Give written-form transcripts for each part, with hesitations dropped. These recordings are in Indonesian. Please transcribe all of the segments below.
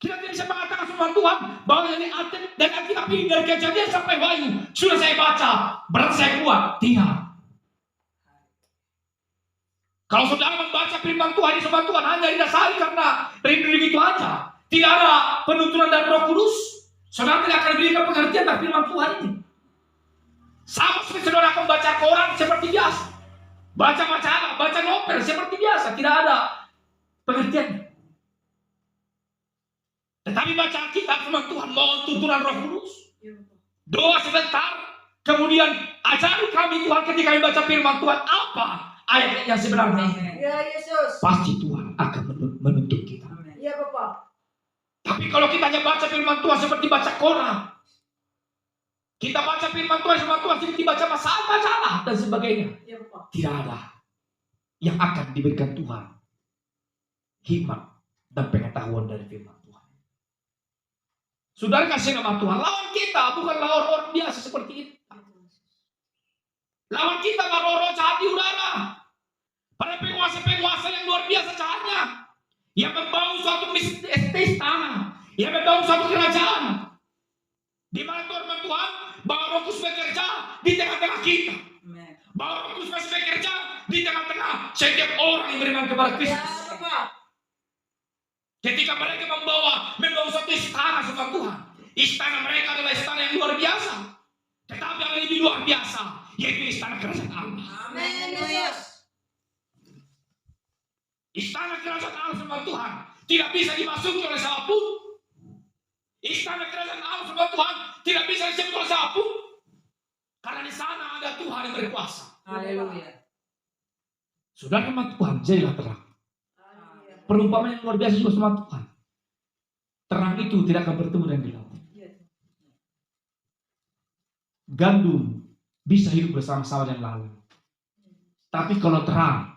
Kita tidak bisa mengatakan firman Tuhan bahwa dari Alkitab ini dari Kejadian sampai Wahyu sudah saya baca, berarti saya kuat. Tidak. Kalau saudara membaca firman Tuhan hanya didasari karena rindu itu aja, tidak ada penuturan dari Roh Kudus, saudara tidak akan diberikan pengertian dari firman Tuhan ini. Sama seperti saudara akan baca koran seperti biasa, baca majalah, baca novel seperti biasa, tidak ada pengertian. Tetapi baca Alkitab firman Tuhan, mohon tuntunan Roh Kudus, doa sebentar, kemudian ajari kami Tuhan ketika kami baca firman Tuhan apa ayat yang sebenarnya. Ya Yesus. Pasti Tuhan akan menuntut kita. Ya Bapak. Tapi kalau kita hanya baca firman Tuhan seperti baca koran, kita baca firman Tuhan seperti baca masalah dan sebagainya, Ya Bapak. tidak ada yang akan diberikan Tuhan hikmat dan pengetahuan dari firman Tuhan. Saudara kasih nama Tuhan, lawan kita bukanlah orang-orang biasa seperti itu. Lawan kita roh-roh jahat di udara, para penguasa-penguasa yang luar biasa jahatnya, yang membangun suatu istana, yang membangun suatu kerajaan, di mana Tuhan bahwa Roh Kudus bekerja di tengah-tengah kita, bahwa Roh Kudus masih bekerja di tengah-tengah setiap orang yang beriman kepada Kristus. Ketika mereka membawa suatu istana sama Tuhan, istana mereka adalah istana yang luar biasa, tetapi yang lebih luar biasa yaitu istana kerajaan Allah. Amin. Yesus. Istana kerajaan Allah sama Tuhan tidak bisa dimasuki oleh siapapun. Istana kerajaan Allah sama Tuhan tidak bisa disebut oleh siapapun, karena di sana ada Tuhan yang berkuasa. Haleluya. Saudara firman Tuhan jadilah terang. Perumpamaan yang luar biasa juga sama Tuhan. Terang itu tidak akan bertemu dengan gelap. Gandum bisa hidup bersama-sama dengan lalu. Tapi kalau terang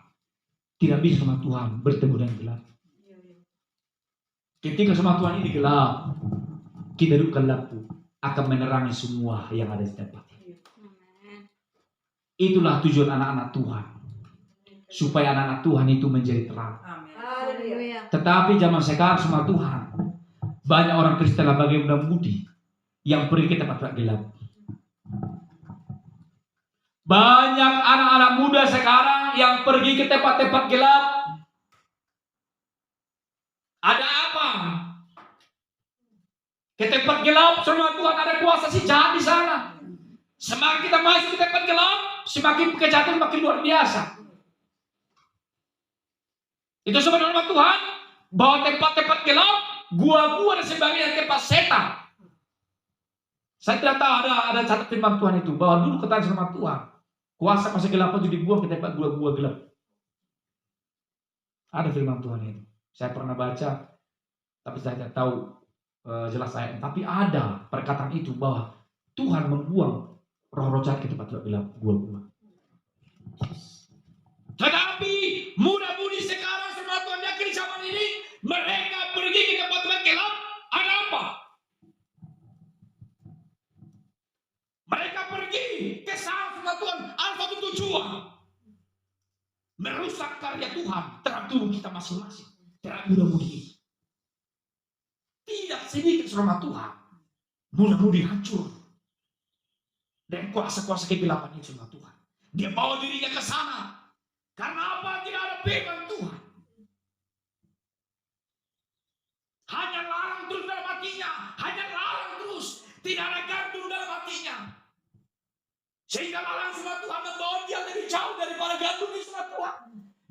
tidak bisa sama Tuhan bertemu dengan gelap. Ketika sama Tuhan ini gelap, kita hidup gelap itu akan menerangi semua yang ada di tempat ini. Itulah tujuan anak-anak Tuhan, supaya anak-anak Tuhan itu menjadi terang. Haleluya. Tetapi zaman sekarang sama Tuhan, banyak orang Kristen bagi muda-mudi yang pergi ke tempat gelap. Banyak anak-anak muda sekarang yang pergi ke tempat-tempat gelap. Ada apa? Ke tempat gelap, sama Tuhan ada kuasa si jahat di sana. Semakin kita masuk ke tempat gelap, semakin kejahatan makin luar biasa. Itu sebenarnya Tuhan, bahwa tempat-tempat gelap, gua-gua dan sebagainya tempat setan. Saya tidak tahu ada catat firman Tuhan itu, bahwa dulu kata sama Tuhan, kuasa masa gelap itu dibuang ke tempat gua-gua gelap. Ada firman Tuhan itu. Saya pernah baca, tapi saya tidak tahu jelas ayatnya. Tapi ada perkataan itu bahwa Tuhan membuang roh-roh jahat ke tempat gelap gua-gua. Tetapi muda-mudi sekarang semua Tuhan yakin zaman ini mereka pergi ke tempat-tempat gelap. Ada apa? Mereka pergi ke sana sama Tuhan. Ada satu tujuan, merusak karya Tuhan terhadap tubuh kita masing-masing, terhadap muda-mudi. Tidak sedikit sama Tuhan, muda-mudi hancur dan kuasa-kuasa kegelapan itu sama Tuhan. Dia bawa dirinya ke sana. Karena apa? Tidak ada firman Tuhan. Hanya larang terus dalam hatinya. Hanya larang terus. Tidak ada gandum dalam hatinya. Sehingga larang sama Tuhan membawa dia lebih jauh daripada gandum itu sama Tuhan.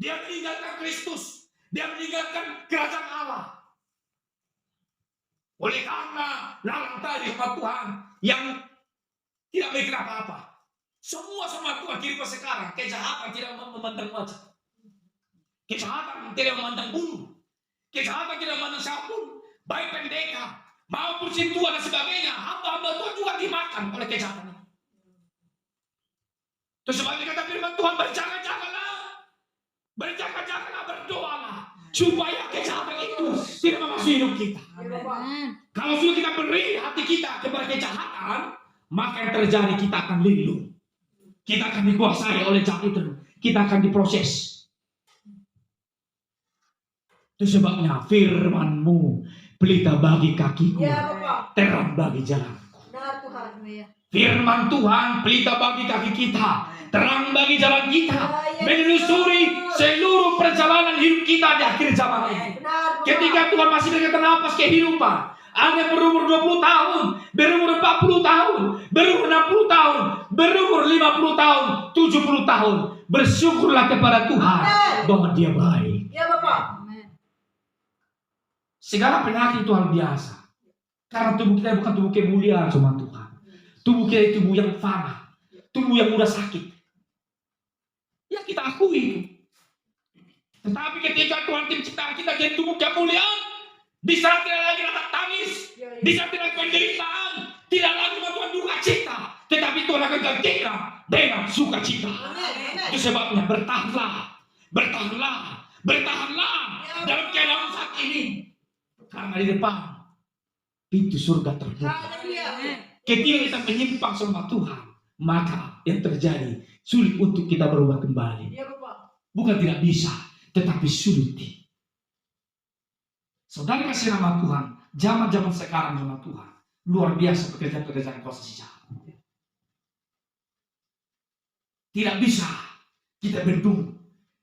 Dia meninggalkan Kristus. Dia meninggalkan kerajaan Allah. Oleh karena larang tadi sama Tuhan yang tidak mikir apa-apa. Semua sama Tuhan kiri ke sekarang. Kejahatan tidak memandang wajah. Kejahatan tidak memandang bulu. Kejahatan tidak memandang siapapun. Baik pendekar maupun sintua dan sebagainya. Hamba-hamba Tuhan juga dimakan oleh kejahatan ini. Terus sebabnya kata firman Tuhan, berjaga-jagalah. Berjaga-jagalah, berdoalah. Supaya kejahatan itu tidak memasuki hidup kita. Kalau sudah kita beri hati kita kepada kejahatan, maka yang terjadi kita akan linglung. Kita akan dikuasai oleh jahat itu. Kita akan diproses. Itu sebabnya firman-Mu pelita bagi kakiku, Ya Bapak. terang bagi jalanku. Benar Tuhan. Firman Tuhan, pelita bagi kaki kita, terang bagi jalan kita, menelusuri seluruh perjalanan hidup kita di akhir zaman ini. Benar Bapak. Ketika Tuhan masih berikan napas kehidupan, ada yang berumur 20 tahun, berumur 40 tahun, berumur 60 tahun, berumur 50 tahun, 70 tahun. Bersyukurlah kepada Tuhan bahwa Dia baik. Ya Bapak. Segala penyakit itu hal biasa. Karena tubuh kita bukan tubuh kemuliaan cuma Tuhan. Tubuh kita itu tubuh yang fana, tubuh yang mudah sakit. Ya kita akui itu. Tetapi ketika Tuhan menciptakan kita jadi tubuh kemuliaan, di saat tidak lagi rasa tangis, di saat tidak lagi penderitaan, tidak lagi Tuhan duka cita, tetapi Tuhan akan gantikan dengan sukacita. Itu sebabnya bertahanlah, bertahanlah, bertahanlah dalam keadaan saat ini. Karena di depan pintu surga terbuka. Ketika kita menyimpang sama Tuhan, maka yang terjadi sulit untuk kita berubah kembali. Ya Bapak. Bukan tidak bisa, tetapi sulit. Saudara kasih nama Tuhan, zaman-zaman sekarang sama Tuhan, luar biasa pekerjaan-pekerjaan kuasa si jahat. Tidak bisa kita bendung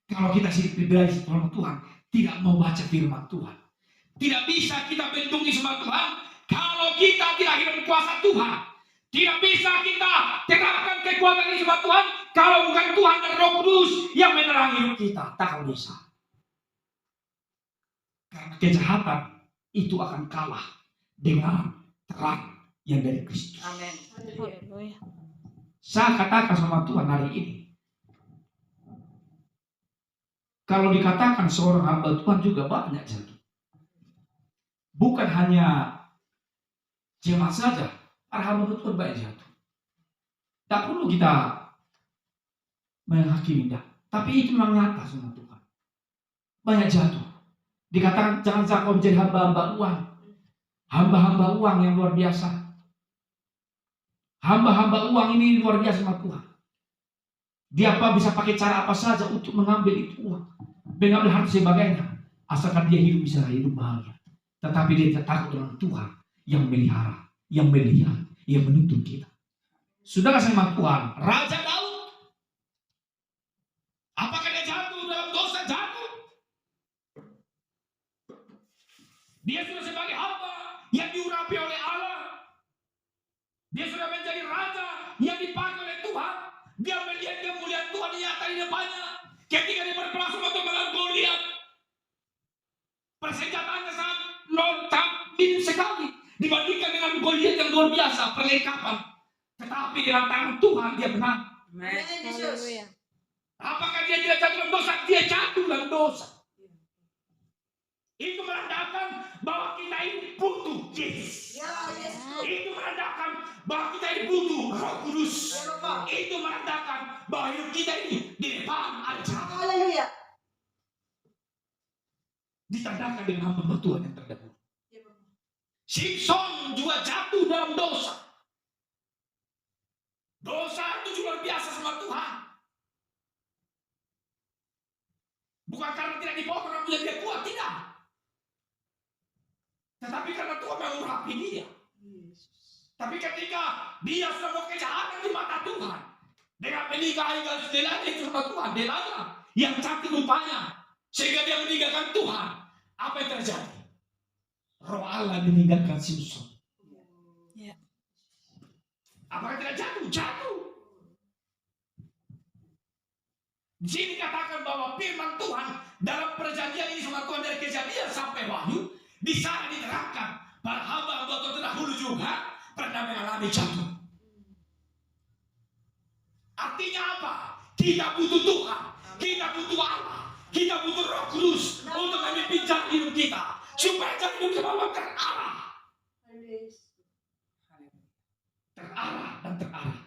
kalau kita hidup pribadi sama Tuhan, tidak mau baca firman Tuhan. Tidak bisa kita bendungi sama Tuhan kalau kita tidak hidup kuasa Tuhan. Tidak bisa kita terapkan kekuatan ini sama Tuhan kalau bukan Tuhan dan Roh Kudus yang menerangi hidup kita. Tak bisa. Karena kejahatan itu akan kalah dengan terang yang dari Kristus. Amin. Saya katakan sama Tuhan hari ini, kalau dikatakan seorang hamba Tuhan juga banyak jatuh. Bukan hanya jemaat saja, para hamba Tuhan banyak jatuh. Tak perlu kita menghakimi dah. Tapi itu memang nyata sama Tuhan. Banyak jatuh. Dikatakan jangan kau menjadi hamba-hamba uang. Hamba-hamba uang yang luar biasa. Hamba-hamba uang ini luar biasa sama Tuhan. Dia bisa pakai cara apa saja untuk mengambil itu uang. Mengambil harta sebagainya. Asalkan dia hidup bisa hidup bahagia. Tetapi dia tidak takut dengan Tuhan yang melihara, yang melihat, yang menuntun kita. Saudara sama Tuhan, Raja Daud, apakah dia jatuh dalam dosa? Jatuh. Dia sudah sebagai hamba yang diurapi oleh Allah. Dia sudah menjadi raja yang dipakai oleh Tuhan. Dia melihat kemuliaan Tuhan nyata di depannya. Ketika dia berperang untuk melawan Goliat, persenjataannya sangat loncat minim sekali dibandingkan dengan Goliat yang luar biasa perlengkapan. Tetapi dalam tangan Tuhan dia menang. Apakah dia tidak jatuh dalam dosa? Dia jatuh dalam dosa. Itu menandakan bahwa kita ini butuh Yesus. Itu menandakan bahwa kita ini butuh Roh Kudus. Itu menandakan bahwa hidup kita ini di depan ada jalan. Haleluya. Ditandakan dengan hamba Tuhan yang terdahulu. Simpson juga jatuh dalam dosa. Dosa itu juga luar biasa sama Tuhan. Bukan karena tidak dipotong rambutnya dia kuat, tidak. Tetapi karena Tuhan mengurapi dia. Tapi ketika dia sudah mau kejahatan di mata Tuhan, dengan menikahi gadis Delaya itu sama Tuhan, Delaya yang cantik rupanya, sehingga dia meninggalkan Tuhan. Apa yang terjadi? Roh Allah meninggalkan Simpson. Apakah tidak jatuh? Jatuh. Di sini katakan bahwa firman Tuhan dalam perjanjian ini sama Tuhan dari Kejadian sampai Wahyu, di sana diterangkan para hamba-hamba Tuhan terdahulu juga pernah mengalami jatuh. Artinya apa? Kita butuh Tuhan, kita butuh Allah, kita butuh Roh Kudus untuk memimpin jalan hidup kita supaya jalan hidup kita terarah. Terarah dan terarah.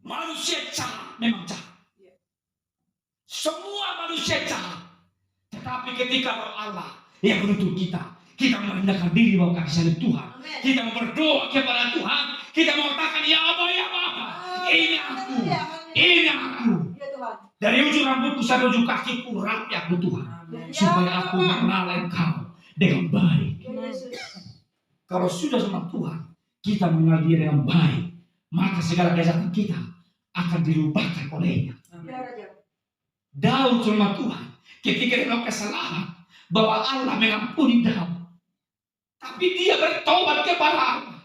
Manusia jahat, memang jahat. Semua manusia jahat. Tetapi ketika Roh Allah yang menuntun kita, kita merendahkan diri bawah kaki sayap Tuhan. Kita berdoa kepada Tuhan. Kita mengatakan, ya Bapa, ya Bapa, ini aku, ini aku. Dari ujung rambutku sampai ujung kakiku rapi aku Tuhan, supaya aku mengenal Engkau dengan baik. Kalau sudah sama Tuhan, kita mengenal Dia dengan baik, maka segala kejahatan kita akan dilupakkan olehnya. Ya Raja. Daud sama Tuhan, ketika dia melakukan kesalahan, bahwa Allah mengampuni Daud. Tapi dia bertobat kepada Allah.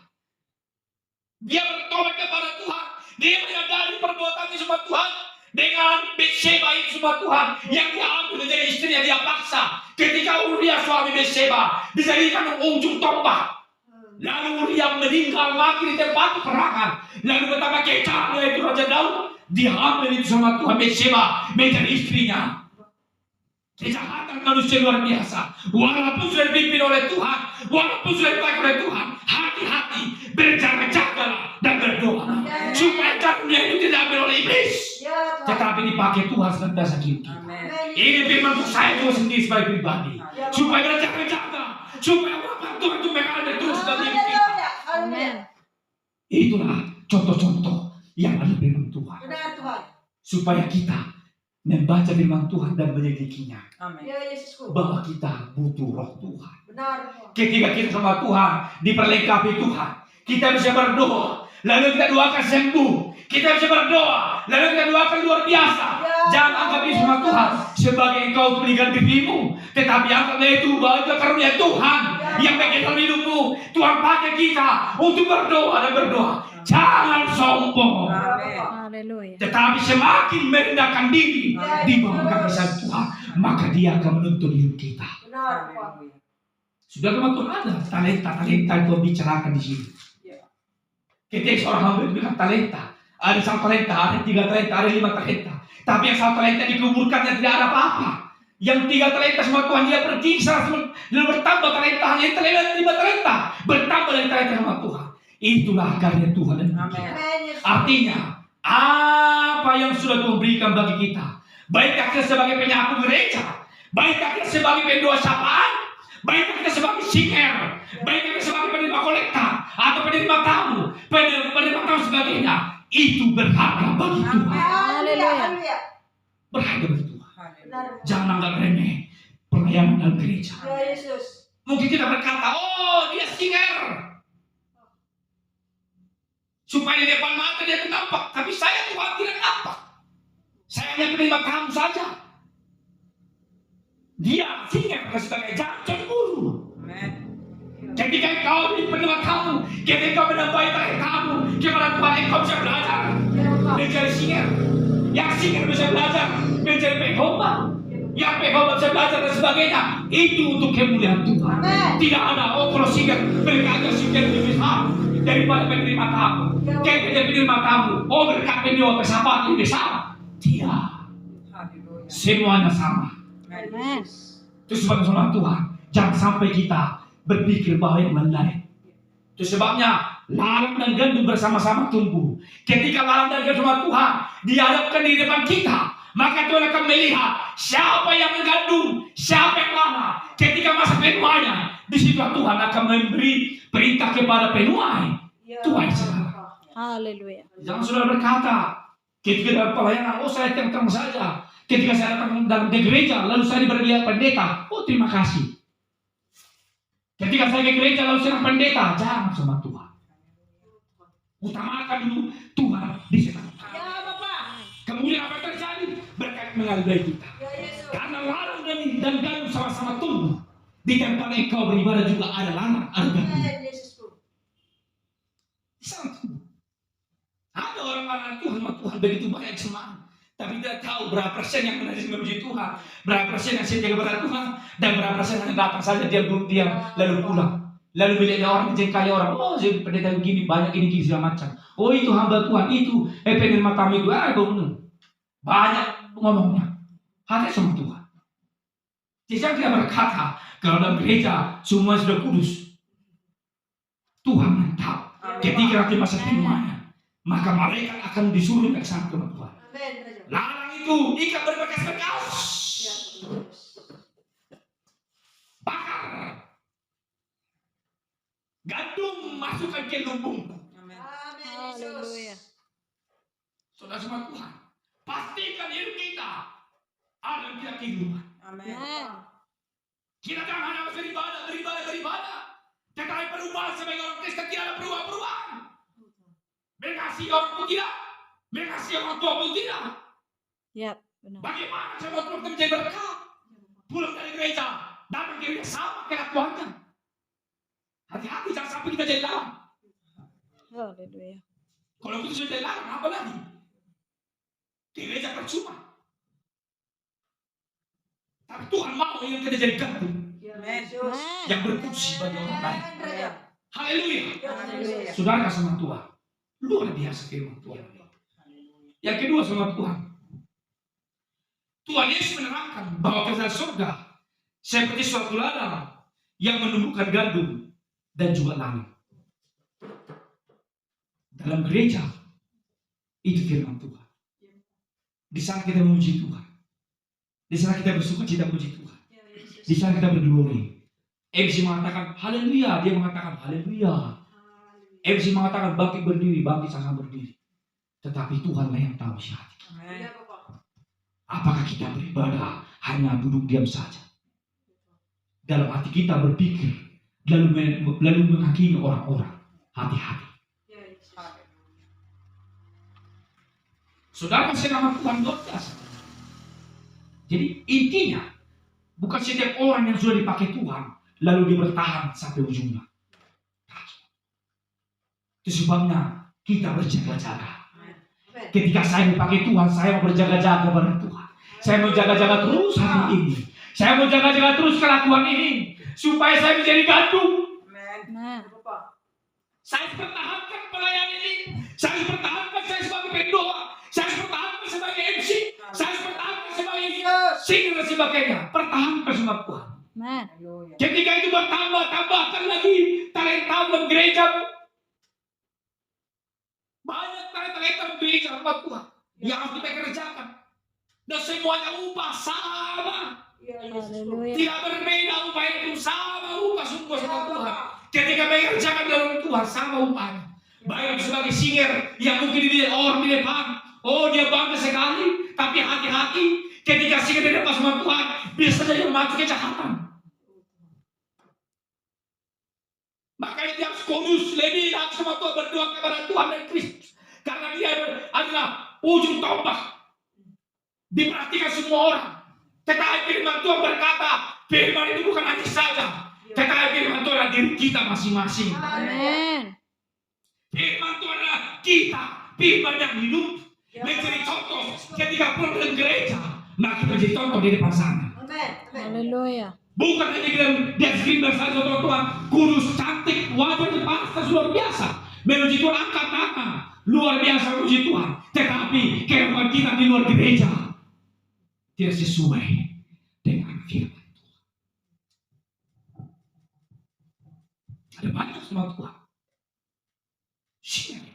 Dia bertobat kepada Tuhan. Dia menyadari perbuatannya sama Tuhan. Dengan Betsheba itu sama Tuhan, yang dia ambil menjadi istrinya, dia paksa. Ketika Uria suami Betsheba dijadikan ujung tombak, lalu Uria meninggal mati di tempat peperangan. Lalu betapa kejamnya itu Raja Daud, dia ambil itu sama Tuhan Betsheba menjadi istrinya. Kejahatan manusia luar biasa. Walaupun sudah dipimpin oleh Tuhan, walaupun sudah dipakai oleh Tuhan, hati-hati, berjaga-jagalah dan berdoa supaya karunia itu tidak ambil oleh iblis, tetapi dipakai Tuhan senantiasa kita. Ini firman untuk saya juga sendiri sebagai pribadi, supaya berjaga-jaga, supaya wabah Tuhan itu mengalir terus dalam diri kita. Itulah contoh-contoh yang ada firman Tuhan, supaya kita membaca firman Tuhan dan menyelidikinya. Ya Yesusku. Bahwa kita butuh roh Tuhan. Benar. Ketika kita sama Tuhan, diperlengkapi Tuhan, kita bisa berdoa, lalu kita doakan sembuh. Kita bisa berdoa, lalu kita doakan luar biasa. Jangan anggap itu sama Tuhan sebagai engkau untuk mengganti dirimu, tetapi anggaplah itu bahwa karunia Tuhan yang bagian dalam hidupmu. Tuhan pakai kita untuk berdoa dan berdoa. Jangan sombong. Haleluya. Tetapi semakin merendahkan diri di bawah kekuasaan Tuhan, maka Dia akan menuntun hidup kita. Benar, Pak. Sudah Tuhan ada talenta itu bicarakan di sini. Ketika seorang hamba itu bilang talenta, ada 1 talenta, ada 3 talenta, ada 5 talenta. Tapi yang 1 talenta dikuburkan dan tidak ada apa-apa. Yang 3 talenta semua Tuhan dia pergi lalu bertambah talenta, hanya 5 talenta bertambah dari talenta sama Tuhan. Itulah karya Tuhan dan kita. Artinya apa yang sudah Tuhan berikan bagi kita, baik kita sebagai penyapu gereja, baik kita sebagai pendoa sapaan, baik kita sebagai singer, baik kita sebagai penerima kolekta atau penerima tamu, penerima tamu sebagainya, itu berharga bagi Tuhan. Haleluya. Berharga bagi Tuhan. Jangan anggap remeh pelayanan dalam gereja. Ya Yesus. Mungkin kita berkata, oh dia singer, supaya di depan mata dia nampak, tapi saya Tuhan tidak nampak. Saya hanya penerima tamu saja. Dia singer sebagai jangan cemburu. Ketika kau di penerima tamu, ketika kau menambahi talenta kamu, kepada Tuhan engkau bisa belajar menjadi singer. Yang singer bisa belajar menjadi pengkhotbah, yang pengkhotbah bisa belajar dan sebagainya. Itu untuk kemuliaan Tuhan. Tidak ada kalau singer mereka agak singer lebih besar daripada penerima tamu. Ketika penerima tamu, berkat pendoa persahabatan lebih besar. Tidak. Semuanya sama. Itu sebabnya sama Tuhan, jangan sampai kita berpikir bahwa yang lain. Itu sebabnya larang dan gandum bersama-sama tumbuh. Ketika larang dan gandum sama Tuhan dihadapkan di depan kita, maka Tuhan akan melihat siapa yang mengandung, siapa yang lama. Ketika masa penuainya, di situ Tuhan akan memberi perintah kepada penuai. Tuhan saudara. Haleluya. Jangan saudara berkata, ketika dalam pelayanan, saya datang saja. Ketika saya datang dalam gereja, lalu saya diberi pendeta, terima kasih. Ketika saya ke gereja, lalu saya pendeta, jangan sama Tuhan. Utamakan dulu Tuhan di sana. Ya Bapak. Kemudian apa yang terjadi? Berkat mengalir kita. Karena larang dan gandum sama-sama tumbuh. Di tempat engkau beribadah juga ada larang, ada gandum. Di sana tumbuh. Ada orang-orang Tuhan begitu banyak semangat. Tapi tidak tahu berapa persen yang memuji Tuhan, berapa persen yang setia kepada Tuhan, dan berapa persen yang datang saja diam lalu pulang. Lalu bila orang menjengkali orang, jadi pendeta begini banyak ini segala macam. Itu hamba Tuhan itu, penerima tamu itu, banyak ngomongnya. Hati sama Tuhan. Jadi kita berkata kalau dalam gereja semua sudah kudus. Tuhan yang tahu. Ketika nanti masa penuaian, maka malaikat akan disuruh ke sana Tuhan. Larang itu ikat berbekas-bekas. Bakar. Gandum masukkan ke lumbung. Haleluya. Saudara semua Tuhan, pastikan hidup kita ada kehidupan. Amin. Kita jangan hanya beribadah, tetapi perubahan mengasihi orang pun tidak, mengasihi orang tua pun tidak. Yap, benar. Bagaimana sama Tuhan kita menjadi berkat? Pulang dari gereja, datang ke gereja sama kelakuannya. Hati-hati jangan sampai kita jadi lawan. Haleluya. Kalau kita sudah jadi lawan, apa lagi? Gereja percuma. Tapi Tuhan mau yang kita jadi gantung, Amen. yang berfungsi bagi orang lain. Haleluya. Haleluya. Saudara sama Tuhan, luar biasa firman Tuhan. Yang kedua sama Tuhan, Tuhan Yesus menerangkan bahwa kerajaan surga seperti suatu ladang yang menumbuhkan gandum dan juga langit. Dalam gereja itu firman Tuhan. Di sana kita memuji Tuhan. Di sana kita bersuka cita puji Tuhan. Di sana kita berglori. MC mengatakan haleluya, dia mengatakan haleluya. MC mengatakan bangkit berdiri, bangkit sama berdiri. Tetapi Tuhanlah yang tahu isi hati. Apakah kita beribadah hanya duduk diam saja? Dalam hati kita berpikir, lalu menghakimi orang-orang. Hati-hati. Saudara kasih nama Tuhan luar biasa. Jadi intinya, bukan setiap orang yang sudah dipakai Tuhan, lalu dia bertahan sampai ujungnya. Itu sebabnya kita berjaga-jaga. Ketika saya dipakai Tuhan, saya mau berjaga-jaga pada Tuhan. Saya mau jaga-jaga terus hari ini. Saya mau jaga-jaga terus kelakuan ini. Supaya saya menjadi gandum. Nah, Saya pertahankan pelayan ini. Saya pertahankan saya sebagai pendoa. Saya pertahankan sebagai MC. Saya pertahankan sebagai singer dan sebagainya. Pertahankan sama Tuhan. amen. Ketika itu bertambah, tambahkan lagi talenta dalam gereja. Banyak talenta dalam gereja sama Tuhan yang harus kita kerjakan. Dan semuanya upah sama. Haleluya. Tidak berbeda upah itu, sama upah sungguh sama Tuhan. Ketika mengerjakan dalam Tuhan sama upahnya. Baik sebagai singer yang mungkin dilihat orang di depan, oh dia bangga sekali, tapi hati-hati ketika singer di depan sama Tuhan bisa jadi mati kejahatan. Makanya dia harus kudus, lebih harus sama Tuhan, berdoa kepada Tuhan dan Kristus, karena dia adalah ujung tombak. Diperhatikan semua orang. Tetapi firman Tuhan berkata, firman itu bukan hati saja, tetapi firman Tuhan adalah diri kita masing-masing. Amen. Firman Tuhan adalah kita, firman yang hidup, menjadi contoh ketika pulang ke gereja, maka kita menjadi contoh di depan sana. Haleluya. Bukan hanya dia skrimer saja Tuhan, kudus, cantik, wajah pastas luar biasa, menuju Tuhan angkat tangan, luar biasa menuju Tuhan. Tetapi kehidupan kita di luar gereja tidak sesuai dengan firman Tuhan. Ada banyak sama Tuhan. Siapa?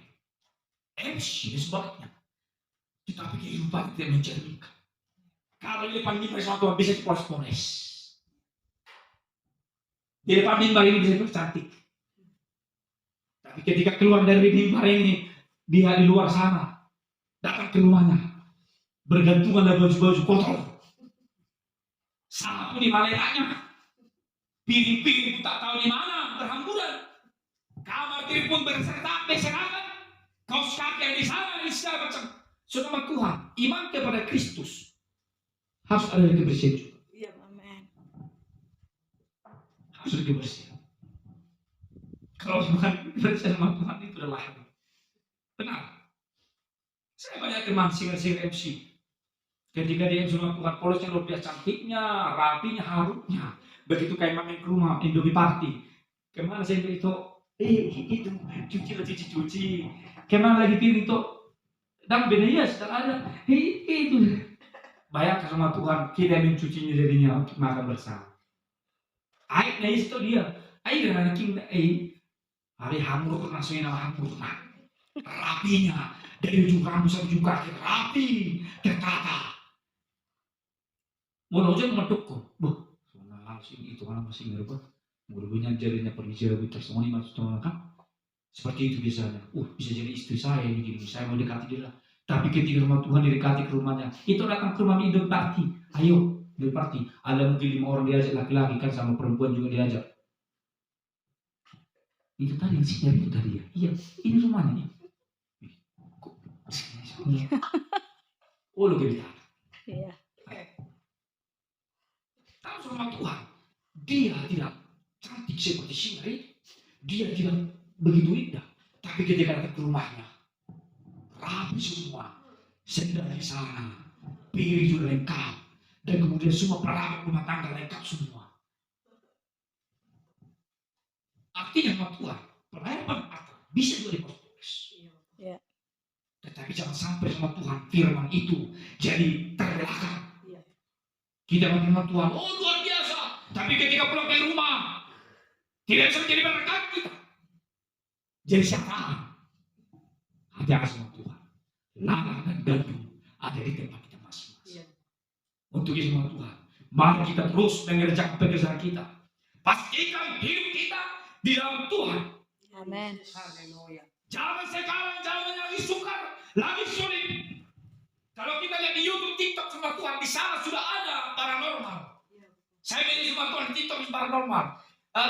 MC dan sebagainya. Tetapi kehidupan tidak mencerminkan. Kalau di depan mimbar sama Tuhan bisa dipoles-poles. Di depan mimbar ini bisa cantik. Tapi ketika keluar dari mimbar ini, dia di luar sana, datang ke rumahnya, bergantungan dengan baju-baju kotor. Sapu di mana letaknya, piring-piring tak tahu di mana, berhamburan. Kamar tidur pun berserakan, kaos kaki yang di sana, di segala macam. Saudara Tuhan, iman kepada Kristus harus ada kebersihan juga. Amen. Harus ada kebersihan. Kalau bukan kebersihan sama Tuhan itu adalah benar. Saya banyak teman singer-singer MC. Ketika dia sama Tuhan, polosnya luar biasa cantiknya, rapinya, harumnya. Begitu kayak main ke rumah Indomie Party. Kemana saya itu? Itu cuci. Kemana lagi piring itu? Dan benar sudah ada. Itu. Bayangkan sama Tuhan, kita mencucinya jadinya untuk makan bersama. Airnya itu dia. Air dengan kita, hari hamur, langsungnya nama hamur. Rapinya, dari ujung rambut sampai ujung kaki, rapi, tertata. Mau hujan medukku, langsung itu malah masih ngerba. Mulanya jadinya pergi jauh semua ini masuk kan? Seperti itu biasanya. Bisa jadi istri saya ini gini, saya mau dekati dia. Tapi ketika rumah Tuhan didekati ke rumahnya, itu datang ke rumah Indomie Party. Ayo, Indomie Party. Ada mungkin 5 orang diajak laki-laki kan, sama perempuan juga diajak. Itu tadi yang sinyal itu tadi ya. Iya, ini rumahnya. Oh, lu kita. Iya. Tahu sama Tuhan, dia tidak cantik seperti singa itu. Dia tidak begitu indah. Tapi ketika datang ke rumahnya, rapi semua, sendal di sana, piring juga lengkap, dan kemudian semua peralatan rumah tangga lengkap semua. Artinya sama Tuhan, pelayanan atas bisa juga dipertulis. Iya. Tetapi jangan sampai sama Tuhan firman itu jadi terbelakang. Kita bertanya Tuhan, oh luar biasa. Tapi ketika pulang ke rumah, tidak bisa menjadi berkat kita. Jadi siapa? Hati-hati sama Tuhan. Lalang dan gandum ada di tempat kita masing-masing. Untuk itu sama Tuhan, mari kita terus mengerjakan pekerjaan kita. Pastikan hidup kita di dalam Tuhan. Amin. Jangan sekarang, jangan lagi sukar, lagi sulit. Kalau kita lihat di YouTube, TikTok sama Tuhan, di sana sudah ada paranormal. Saya milih sama Tuhan TikTok paranormal.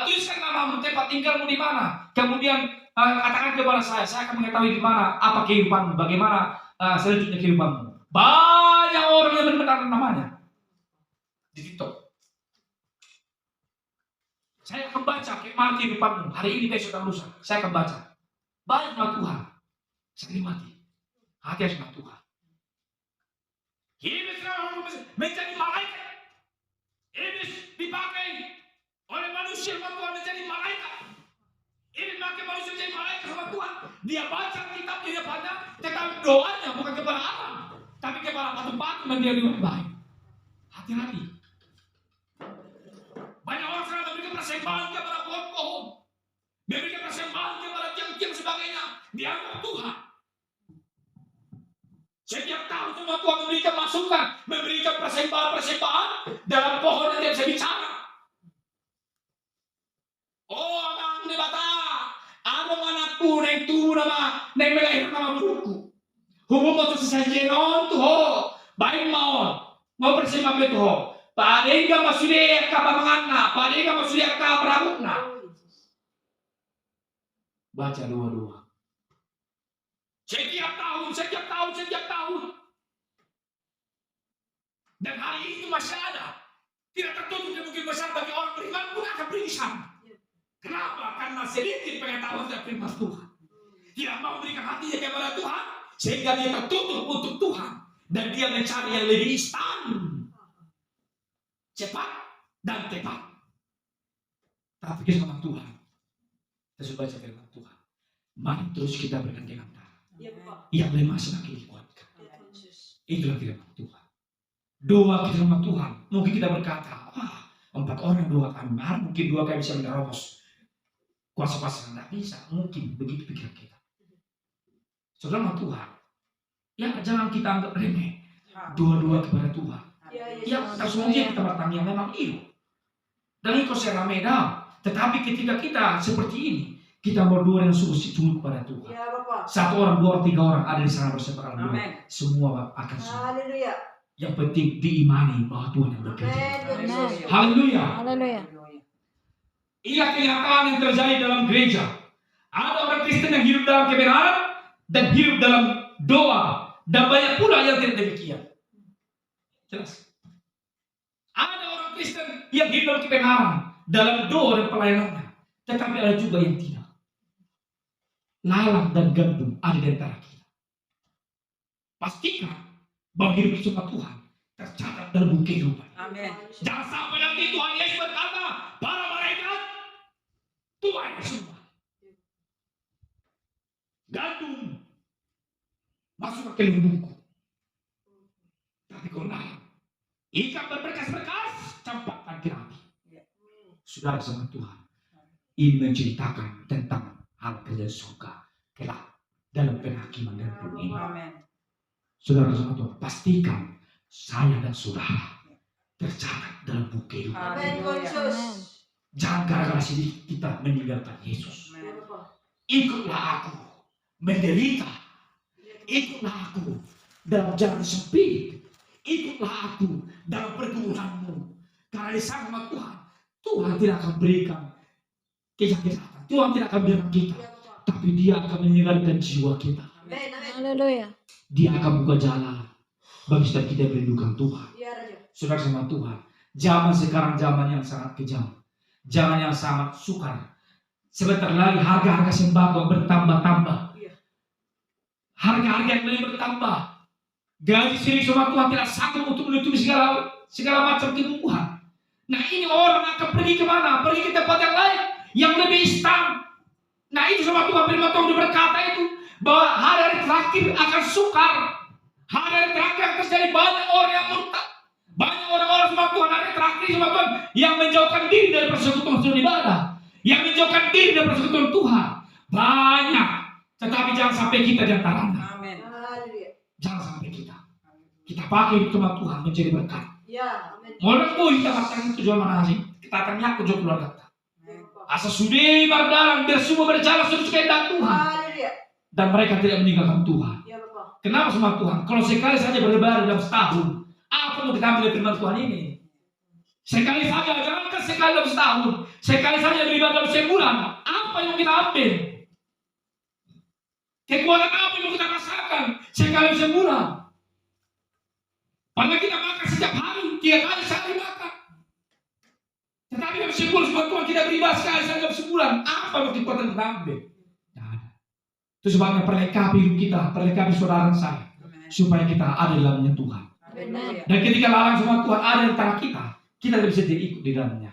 Tuliskan namamu, tempat tinggalmu di mana. Kemudian katakan kepada saya akan mengetahui di mana, apa kehidupanmu, bagaimana selanjutnya kehidupanmu. Banyak orang yang benar namanya di TikTok. Saya akan baca bagaimana kehidupanmu hari ini, besok dan lusa. Saya akan baca. Banyak sama Tuhan. Saya nikmati. Hati sama Tuhan. Iblis menjadi malaikat. Iblis dipakai oleh manusia sama Tuhan menjadi malaikat. Iblis pakai manusia menjadi malaikat sama Tuhan. Dia baca kitabnya, dia baca, tetapi doanya bukan kepada Allah, tapi kepada patung-patung dan dia lebih baik. Hati-hati. Banyak orang sekarang memberikan persembahan kepada pohon-pohon, memberikan persembahan kepada tiang-tiang sebagainya. Dianggap Tuhan. Setiap tahun semua Tuhan memberikan masukan, memberikan persembahan-persembahan dalam pohon yang tidak bisa bicara. Oh, abang di bata, abang anakku neng tu nama, neng melahirkan nama buruku. Hubung mau sesajenon tu ho, baik mau persembah itu ho. Padahal masudia kapamanganna, padahal masudia kaprabukna. Baca dua-dua. Setiap tahun. Dan hari itu masih ada. Tidak tertutup kemungkinan besar bagi orang beriman pun akan pergi sana. Kenapa? Karena sedikit pengetahuan dari firman Tuhan. Tidak mau memberikan hatinya kepada Tuhan, sehingga dia tertutup untuk Tuhan. Dan dia mencari yang lebih instan, cepat dan tepat. Tapi kita sama Tuhan. Kita sudah baca firman Tuhan. Mari terus kita bergandengan tangan. Yang lemah semakin dikuatkan. Itulah firman Tuhan. Doa kita sama Tuhan. Mungkin kita berkata, 4 orang doa kami. Mungkin doa kami bisa menerobos kuasa-kuasa. Tidak bisa. Mungkin begitu pikiran kita. Saudara sama Tuhan. Ya jangan kita anggap remeh. Doa-doa kepada Tuhan. Ya semuanya kita bertanya yang memang iyo. Dan itu saya rameda. Tetapi ketika kita seperti ini, kita berdoa dengan sungguh-sungguh kepada Tuhan. Ya, Bapak. 1 orang, 2 orang, 3 orang ada di sana bersepakat doa. Semua akan sembuh. Haleluya. Yang penting diimani bahwa Tuhan yang bekerja. Haleluya. Haleluya. Inilah kenyataan yang terjadi dalam gereja. Ada orang Kristen yang hidup dalam kebenaran dan hidup dalam doa, dan banyak pula yang tidak demikian. Jelas. Ada orang Kristen yang hidup dalam kebenaran, dalam doa dan pelayanannya, tetapi ada juga yang tidak. Lalang dan gandum ada di antara kita. Pastikan bahwa hidup sama Tuhan tercatat dalam buku kehidupan. Amin. Jangan sampai nanti Tuhan Yesus berkata, para malaikat Tuhan semua. Gandum masuk ke lubungku. Tapi kau lalang, ikan berberkas-berkas, campakkan ke api. Saudara sama Tuhan, ini menceritakan tentang hal kerja surga kelak dalam penghakiman dan bumi. Saudara sama Tuhan, pastikan saya dan saudara tercatat dalam buku kehidupan. Jangan gara-gara sedikit kita meninggalkan Yesus. Ikutlah aku menderita. Ikutlah aku dalam jalan sempit. Ikutlah aku dalam pergumulanmu. Karena di sana sama Tuhan, Tuhan tidak akan berikan kejahatan. Tuhan tidak akan berikan kita, tapi Dia akan menyegarkan jiwa kita. Haleluya. Dia akan buka jalan bagi setiap kita yang merindukan Tuhan. Ya, Raja. Saudara sama Tuhan, zaman sekarang zaman yang sangat kejam, zaman yang sangat sukar. Sebentar lagi harga-harga sembako bertambah-tambah. Harga-harga yang lebih bertambah. Gaji sendiri sama Tuhan tidak sanggup untuk menutupi segala macam kebutuhan. Nah ini orang akan pergi kemana? Pergi ke tempat yang lain yang lebih instan. Nah itu sama Tuhan firman Tuhan berkata itu bahwa hari-hari terakhir akan sukar. Hari-hari terakhir akan terjadi banyak orang yang murtad. Banyak orang-orang sama Tuhan hari terakhir sama Tuhan yang menjauhkan diri dari persekutuan ibadah, yang menjauhkan diri dari persekutuan Tuhan. Banyak. Tetapi jangan sampai kita di antaranya. Amin. Jangan sampai kita. Kita pakai sama Tuhan menjadi berkat. Ya, amin. Mau kita katakan tujuan mana sih? Kita akan nyaku tujuan keluarga kita. Asa sudi berdalam semua berjalan sesuai kehendak Tuhan. Dan mereka tidak meninggalkan Tuhan. Ya, Bapak. Kenapa sama Tuhan? Kalau sekali saja berlebaran dalam setahun, apa mau kita ambil dari firman Tuhan ini? Sekali saja, jangankan sekali dalam setahun, sekali saja beribadah dalam sebulan, apa yang mau kita ambil? Kekuatan apa yang mau kita rasakan sekali dalam sebulan? Padahal kita makan setiap hari, 3 kali sehari makan. Tetapi dalam sebulan sebab Tuhan kita beribadah sekali saja dalam sebulan, apa yang kekuatan kita ambil? Tidak ada. Itu sebabnya perlengkapi hidup kita, perlengkapi saudara saya, supaya kita ada di dalamnya Tuhan. Dan ketika larang sama Tuhan ada di antara kita tidak bisa diikut di dalamnya.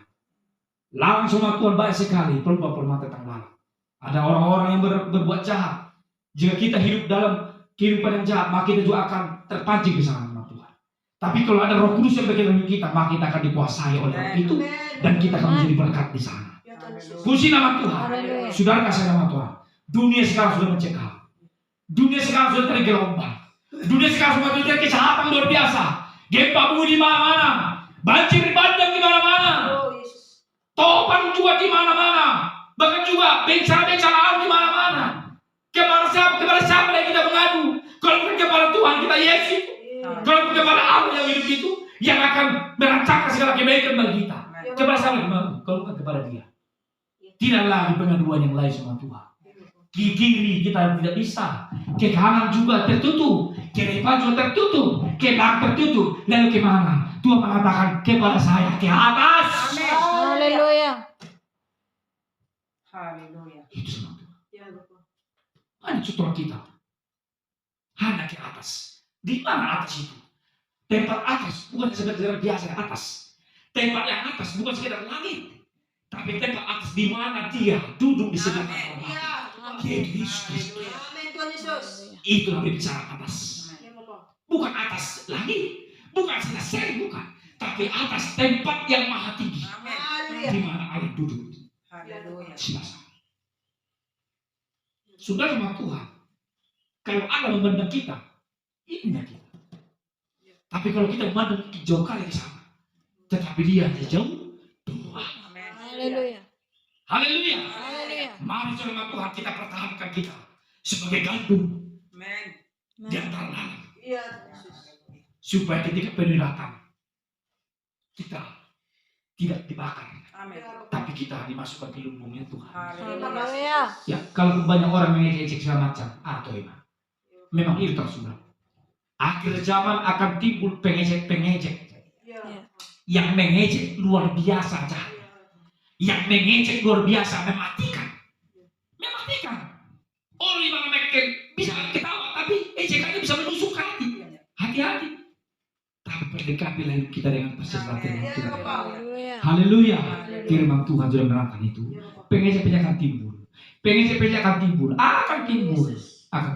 Larang sama Tuhan banyak sekali perumpamaan tentang larang. Ada orang-orang yang berbuat jahat. Jika kita hidup dalam kehidupan yang jahat, maka kita juga akan terpancing ke sana sama Tuhan. Tapi kalau ada Roh Kudus yang bekerja dalam kita, maka kita akan dikuasai oleh Roh itu dan kita akan menjadi berkat di sana. Puji nama Tuhan. Saudara kasih nama Tuhan. Dunia sekarang sudah mencekam. Dunia sekarang sudah tergelombang. Dunia sekarang sudah terjadi kejahatan luar biasa. Gempa bumi di mana-mana. Banjir bandang di mana-mana. Topan juga di mana-mana. Bahkan juga bencana-bencana alam di mana-mana. Kepada siapa yang kita mengadu? Kalau bukan kepada Tuhan kita Yesus. Kalau bukan kepada Allah yang hidup itu, yang akan merancangkan segala kebaikan bagi kita. Kepada siapa yang mengadu? Kalau bukan kepada Dia. Tidaklah di pengaduan yang lain sama Tuhan. Di kiri kita tidak bisa, ke kanan juga tertutup, ke depan juga tertutup, ke belakang tertutup. Lalu ke mana? Tuhan mengatakan kepada saya, ke atas. Haleluya. Haleluya. Itu semua Tuhan. Hanya contoh kita. Hanya ke atas. Di mana atas itu? Tempat atas bukan sekedar biasa atas. Tempat yang atas bukan sekedar langit. Tapi tempat atas di mana Dia duduk di sebelah kanan. Yesus. Itu lebih bicara atas. Bukan atas langit, bukan atas seri, bukan. Tapi atas tempat yang maha tinggi. Di mana Allah duduk. Silakan. Sudah sama Tuhan. Kalau Allah memandang kita, indah kita. Tapi kalau kita memandang jauh kali di sana, tetapi Dia jauh Tuhan. Haleluya. Haleluya. Haleluya. Mari sama Tuhan kita pertahankan kita sebagai gandum di Amin. antara lalat. Iya. Supaya ketika penuh datang, kita tidak dibakar, tapi kita dimasukkan ke lumbungnya Tuhan. Haleluya. Ya, kalau banyak orang mengejek segala macam, atau memang itu sudah. Akhir zaman akan timbul pengejek-pengejek yang mengejek luar biasa jahat. Yang mengejek luar biasa mematikan. Orang yang mereka bisa ketawa, tapi ejekannya bisa menusuk hati. Hati-hati. Tapi berdekatilah hidup kita dengan persekutuan Tuhan. Haleluya. Haleluya. Firman Tuhan sudah menerangkan itu. Pengejek-pengejek akan timbul. Pengejek-pengejek akan timbul. Akan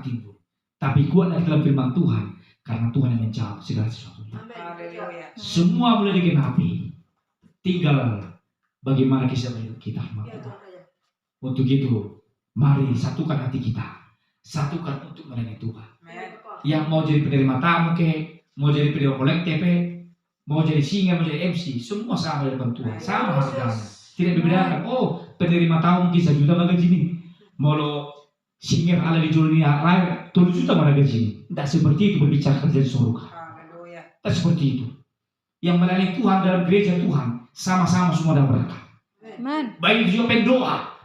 timbul. Tapi kuatlah dalam firman Tuhan, karena Tuhan yang menjawab segala sesuatu. Semua mulai digenapi. Tinggal bagaimana kisah hidup kita. Untuk itu, mari satukan hati kita. Satukan untuk melayani Tuhan. Yang mau jadi penerima tamu mau jadi penerima kolektif, mau jadi singa, mau jadi MC, semua sama di depan Tuhan. Sama harganya. Tidak dibedakan. Oh, penerima tamu mungkin 1 juta gaji ini. Mau lo singa ala di dunia raya 7 juta gaji ini. Tidak seperti itu berbicara kerja di surga. Tidak seperti itu. Yang melayani Tuhan dalam gereja Tuhan sama-sama semua dalam berkat. Amin. Baik juga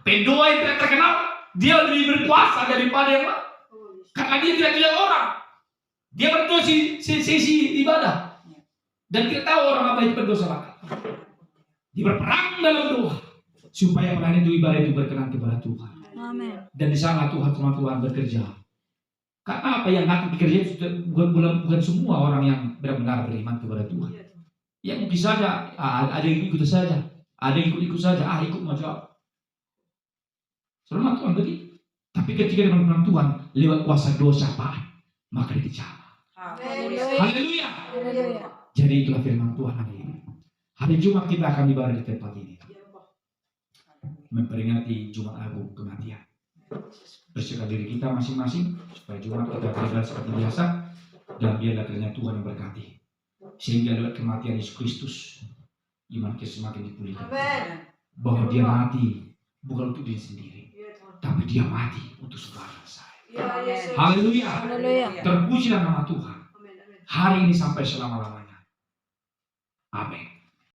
pendoa yang tidak terkenal, dia lebih berkuasa daripada yang lain. Karena dia tidak dilihat orang. Dia berdoa sesi ibadah. Dan kita tahu orang apa itu berdosa lagi. Dia berperang dalam doa supaya pelayanan itu ibadah itu berkenan kepada Tuhan. Amin. Dan di sana Tuhan bekerja. Karena apa yang akan bekerja itu bukan semua orang yang benar-benar beriman kepada Tuhan. Ya mungkin saja ada yang ikut saja, ada yang ikut saja, ikut macam. Firman Tuhan begitu. Tapi ketika dengan Tuhan lewat kuasa dosa maka dikejar. Haleluya. Haleluya. Jadi itulah firman Tuhan hari ini. Hari Jumat kita akan ibadah di tempat ini. Memperingati Jumat Agung kematian. Bersiapkan diri kita masing-masing supaya Jumat kita beribadah seperti biasa dan biarlah kiranya Tuhan yang berkati. Sehingga lewat kematian Yesus Kristus iman kita semakin dipulihkan. Bahwa dia mati bukan untuk diri sendiri, tapi dia mati untuk saudara saya. Haleluya. Haleluya. Terpujilah nama Tuhan hari ini sampai selama-lamanya. Amin.